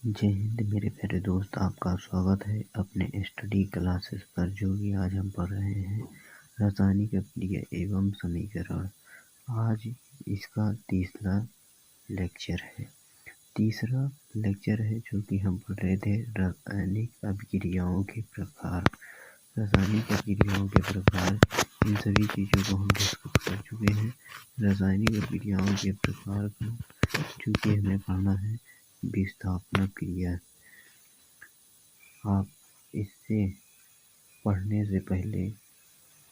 जय हिंद मेरे प्यारे दोस्त, आपका स्वागत है अपने स्टडी क्लासेस पर। जो कि आज हम पढ़ रहे हैं रासायनिक अभिक्रिया एवं समीकरण। आज इसका तीसरा लेक्चर है जो कि हम पढ़ रहे थे रासायनिक अभिक्रियाओं के प्रकार। रासायनिक अभिक्रियाओं के प्रकार, इन सभी चीज़ों को हम डिस्कस कर चुके हैं। रासायनिक अभिक्रियाओं के प्रकार को चूँकि हमें पढ़ना है विस्थापन क्रिया। आप इससे पढ़ने से पहले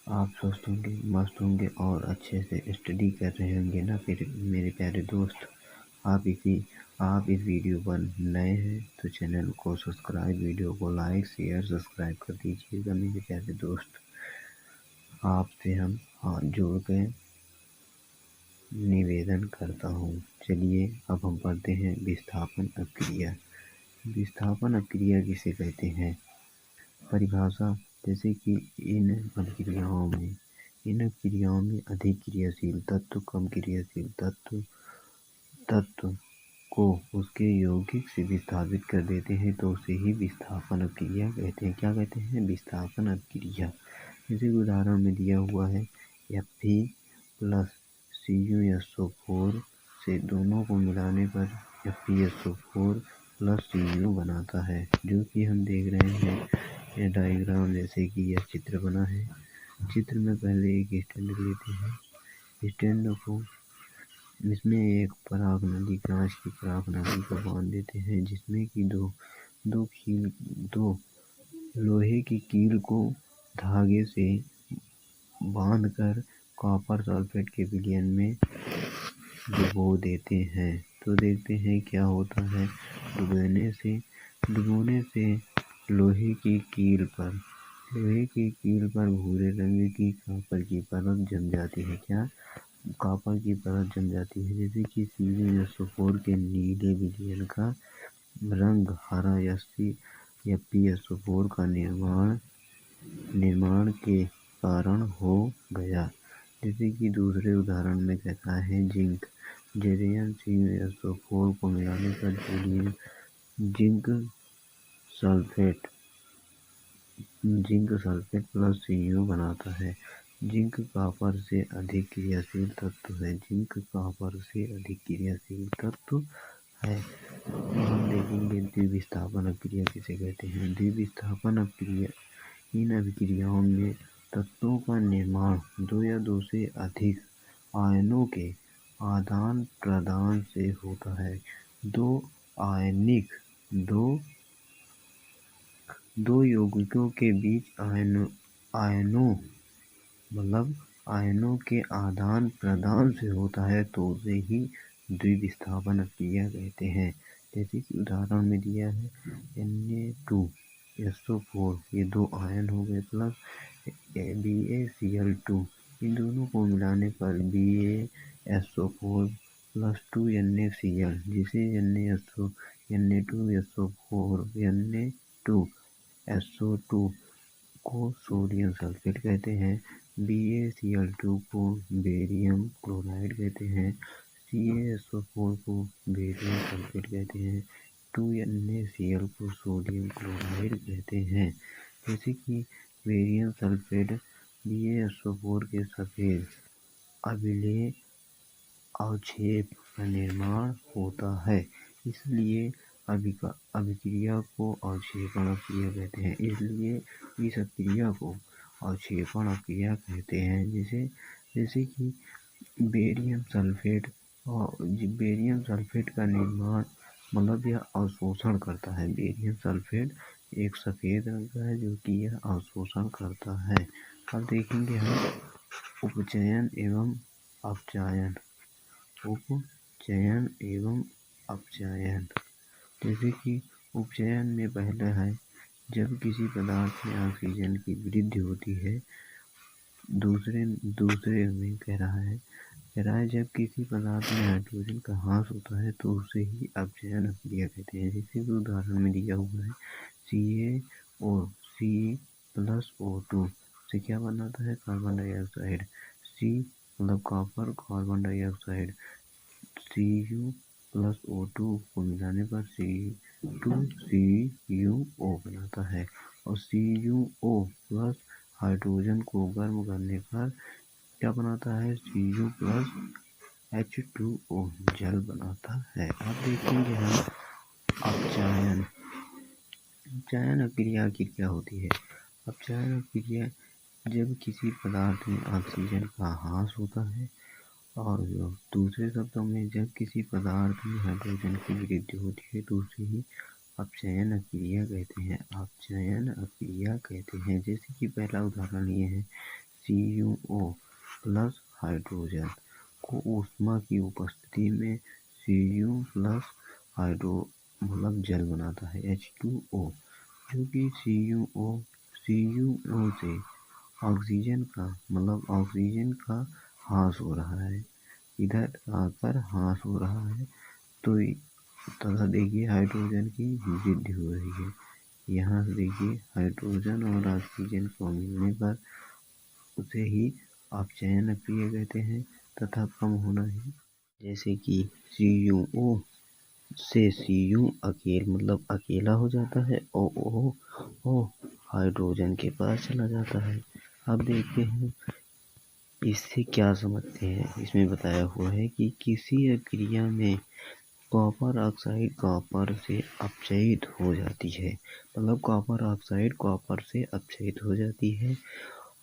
आप स्वस्थ होंगे, मस्त होंगे और अच्छे से स्टडी कर रहे होंगे ना फिर मेरे प्यारे दोस्त। आप इस वीडियो पर नए हैं तो चैनल को सब्सक्राइब, वीडियो को लाइक, शेयर, सब्सक्राइब कर दीजिएगा मेरे प्यारे दोस्त। आपसे हम हाथ जोड़ के निवेदन करता हूँ। चलिए अब हम पढ़ते हैं विस्थापन अभिक्रिया। विस्थापन अभिक्रिया किसे कहते हैं? परिभाषा, जैसे कि इन अभिक्रियाओं में अधिक क्रियाशील तत्व कम क्रियाशील तत्व को उसके यौगिक से विस्थापित कर देते हैं तो उसे ही विस्थापन अभिक्रिया कहते हैं। क्या कहते हैं? विस्थापन अभिक्रिया। जैसे उदाहरण में दिया हुआ है Fe प्लस CuSO4 से दोनों को मिलाने पर FeSO4 प्लस Cu बनाता है, जो कि हम देख रहे हैं यह डायग्राम। जैसे कि यह चित्र बना है। चित्र में पहले एक स्टैंड लेते हैं। स्टैंड को इसमें एक पराग नली, कांच की पराग नली को बांध देते हैं, जिसमें कि दो लोहे की कील को धागे से बांधकर कॉपर सल्फेट के विलयन में डुबो देते हैं। तो देखते हैं क्या होता है। डुबोने से लोहे की कील पर भूरे रंग की कॉपर की परत जम जाती है। क्या? कॉपर की परत जम जाती है। जैसे कि CuSO4 के नीले विलयन का रंग हरा FeSO4 का निर्माण के कारण हो गया। जैसे कि दूसरे उदाहरण में कहता है जिंक। जेरेयन CuSO4 को मिलाने पर जिंक सल्फेट प्लस Cu बनाता है। जिंक कॉपर से अधिक क्रियाशील तत्व है। हम देखेंगे द्विविस्थापन अभिक्रिया किसे कहते हैं। द्विविस्थापन अभिक्रिया, इन अभिक्रियाओं में तत्वों का निर्माण दो या दो से अधिक आयनों के आदान प्रदान से होता है। दो यौगिकों के बीच आयनों के आदान प्रदान से होता है तो उसे ही द्विविस्थापन अभिक्रिया कहते हैं। जैसे कि उदाहरण में दिया है Na2SO4, ये दो आयन हो गए, प्लस BaCl2, इन दोनों को मिलाने पर BaSO4 प्लस 2NaCl, जिसे Na2SO4 को सोडियम सल्फेट कहते हैं। BaCl2 को बेरियम क्लोराइड कहते हैं। CaSO4 को बेरियम सल्फेट कहते हैं। 2NaCl को सोडियम क्लोराइड कहते हैं। जैसे कि बेरियम सल्फेट BaSO4 के सफेद अम्लीय अवक्षेप का निर्माण होता है, इसलिए अभिक्रिया को अवक्षेपण अभिक्रिया कहते हैं। इसलिए इस अभिक्रिया को अवक्षेपण अभिक्रिया कहते हैं। जैसे कि बेरियम सल्फेट का निर्माण यह अवशोषण करता है। बेरियम सल्फेट एक सफेद रंग का है जो कि यह अवशोषण करता है। अब देखेंगे हम उपचयन एवं अपचयन। जैसे कि उपचयन में पहला है जब किसी पदार्थ में ऑक्सीजन की वृद्धि होती है। दूसरे में कह रहा है जब किसी पदार्थ में हाइड्रोजन का ह्रास होता है तो उसे ही अपचयन अभिक्रिया कहते हैं। जैसे कि उदाहरण में दिया हुआ है CaO प्लस O2 से क्या बनाता है? Carbon dioxide. Copper, carbon dioxide. Cu plus O2 को मिलाने पर H2CuO बनाता है और CuO प्लस हाइड्रोजन को गर्म करने पर क्या बनाता है, Cu प्लस H2O जल बनाता है। अब देखेंगे हम अपचयन। अपचयन अभिक्रिया आखिर क्या होती है। अपचयन अभिक्रिया जब किसी पदार्थ में ऑक्सीजन का ह्रास होता है और दूसरे शब्दों में जब किसी पदार्थ में हाइड्रोजन की वृद्धि होती है तो उसे ही अपचयन अभिक्रिया कहते हैं। अपचयन अभिक्रिया कहते हैं। जैसे कि पहला उदाहरण ये है, CuO प्लस हाइड्रोजन को ऊष्मा की उपस्थिति में Cu प्लस हाइड्रो मतलब जल बनाता है H2O, जो कि CuO से ऑक्सीजन का ह्रास हो रहा है, इधर आकर ह्रास हो रहा है तो तथा देखिए हाइड्रोजन की वृद्धि हो रही है। यहाँ से देखिए हाइड्रोजन और ऑक्सीजन को मिलने पर उसे ही अपचयन अभिक्रिया कहते हैं तथा कम होना ही, जैसे कि CuO से Cu अकेला हो जाता है और O हाइड्रोजन के पास चला जाता है। अब देखते हैं इससे क्या समझते हैं। इसमें बताया हुआ है कि किसी अभिक्रिया में कॉपर ऑक्साइड कॉपर से अपचयित हो जाती है, मतलब कॉपर ऑक्साइड कॉपर से अपचयित हो जाती है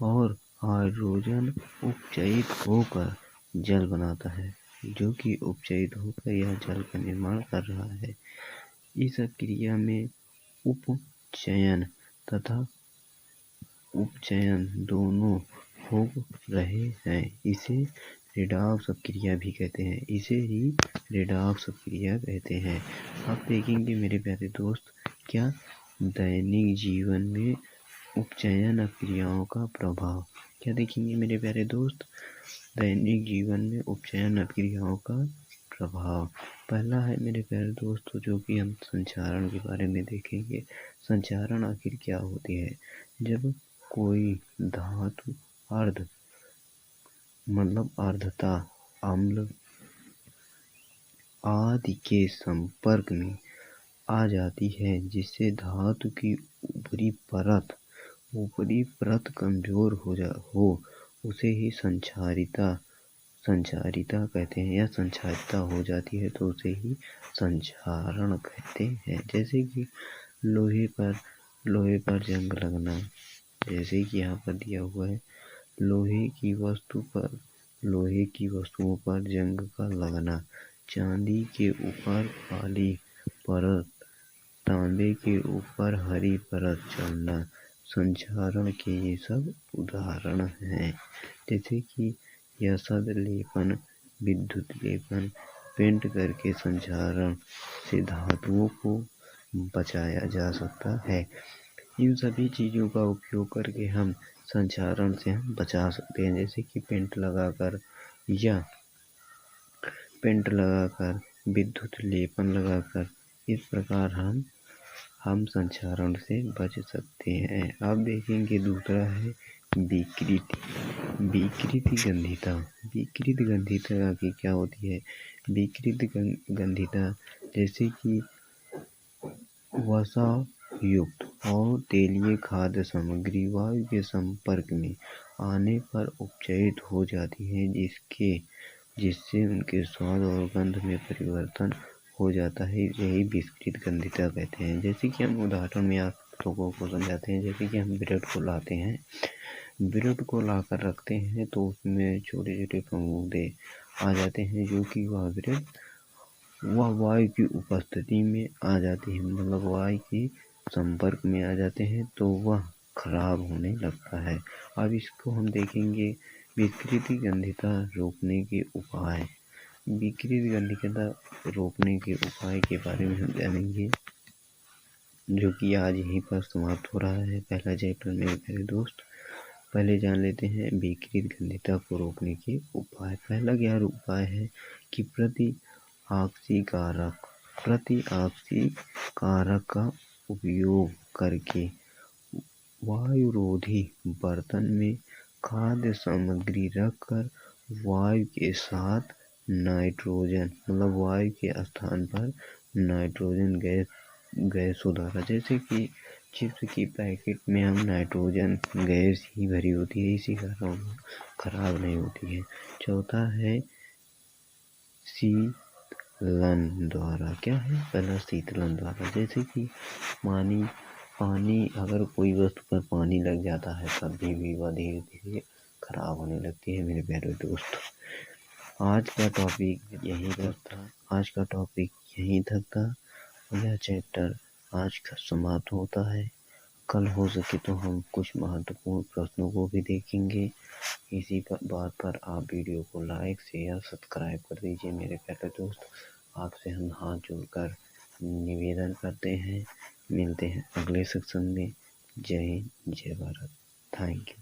और हाइड्रोजन उपचयित होकर जल बनाता है, जो कि उपचयित होकर यह जल का निर्माण कर रहा है। इस अभिक्रिया में उपचयन तथा उपचयन दोनों हो रहे हैं। इसे रेडॉक्स अभिक्रिया भी कहते हैं। इसे ही रेडॉक्स अभिक्रिया कहते हैं। अब देखेंगे मेरे प्यारे दोस्त, क्या दैनिक जीवन में उपचयन अभिक्रियाओं का प्रभाव। क्या देखेंगे मेरे प्यारे दोस्त, दैनिक जीवन में उपचयन अभिक्रियाओं का प्रभाव। पहला है मेरे प्यारे दोस्तों, जो कि हम संचारण के बारे में देखेंगे। संचारण आखिर क्या होती है। जब कोई धातु अर्धता अम्ल आदि के संपर्क में आ जाती है, जिससे धातु की ऊपरी परत कमजोर हो उसे ही संचारिता कहते हैं, या संचारिता हो जाती है तो उसे ही संचारण कहते हैं। जैसे कि लोहे पर जंग लगना, जैसे कि यहाँ पर दिया हुआ है, लोहे की वस्तुओं पर जंग का लगना, चांदी के ऊपर काली परत, तांबे के ऊपर हरी परत चढ़ना, संचारण के ये सब उदाहरण हैं। जैसे कि यसद लेपन, विद्युत लेपन, पेंट करके संचारण से धातुओं को बचाया जा सकता है। इन सभी चीज़ों का उपयोग करके हम संचारण से हम बचा सकते हैं, जैसे कि पेंट लगाकर विद्युत लेपन लगाकर, इस प्रकार हम संचारण से बच सकते हैं। अब देखेंगे दूसरा है विकृत गंधिता। विकृत गंधिता की क्या होती है। विकृत गंधिता जैसे कि वसा युक्त और तेलीय खाद्य सामग्री वायु के संपर्क में आने पर उपचयित हो जाती है, जिससे उनके स्वाद और गंध में परिवर्तन हो जाता है। यही विकृत गंधिता कहते हैं। जैसे कि हम उदाहरण में आप लोगों को समझाते हैं। जैसे कि हम ब्रेड को लाते हैं, ब्रेड को लाकर रखते हैं तो उसमें छोटे छोटे फंगूदे आ जाते हैं, जो कि वह वायु की उपस्थिति में आ जाती है, मतलब वायु के संपर्क में आ जाते हैं तो वह खराब होने लगता है। अब इसको हम देखेंगे विकृत गंधिता रोकने के उपाय। विकृत गंधिता रोकने के उपाय के बारे में हम जानेंगे, जो कि आज यहीं पर समाप्त हो रहा है पहला चैप्टर मेरे प्यारे दोस्त। पहले जान लेते हैं विकृत गंधिता को रोकने के उपाय। पहला क्या उपाय है कि प्रति कारक का उपयोग करके वायुरोधी बर्तन में खाद्य सामग्री रखकर वायु के स्थान पर नाइट्रोजन गैस गैसों द्वारा, जैसे कि चिप्स की पैकेट में हम नाइट्रोजन गैस ही भरी होती है, इसी कारण खराब नहीं होती है। चौथा है शीतलन द्वारा। क्या है? पहला शीतलन द्वारा, जैसे कि पानी अगर कोई वस्तु पर पानी लग जाता है कभी भी वह धीरे धीरे खराब होने लगती है। मेरे प्यारे दोस्त, आज का टॉपिक यहीं तक था। यह चैप्टर आज का समाप्त होता है। कल हो सके तो हम कुछ महत्वपूर्ण प्रश्नों को भी देखेंगे। इसी बात पर आप वीडियो को लाइक, शेयर, सब्सक्राइब कर दीजिए। मेरे प्यारे दोस्त, आपसे हम हाथ जोड़कर निवेदन करते हैं। मिलते हैं अगले सेक्शन में। जय हिंद, जय भारत। Thank you.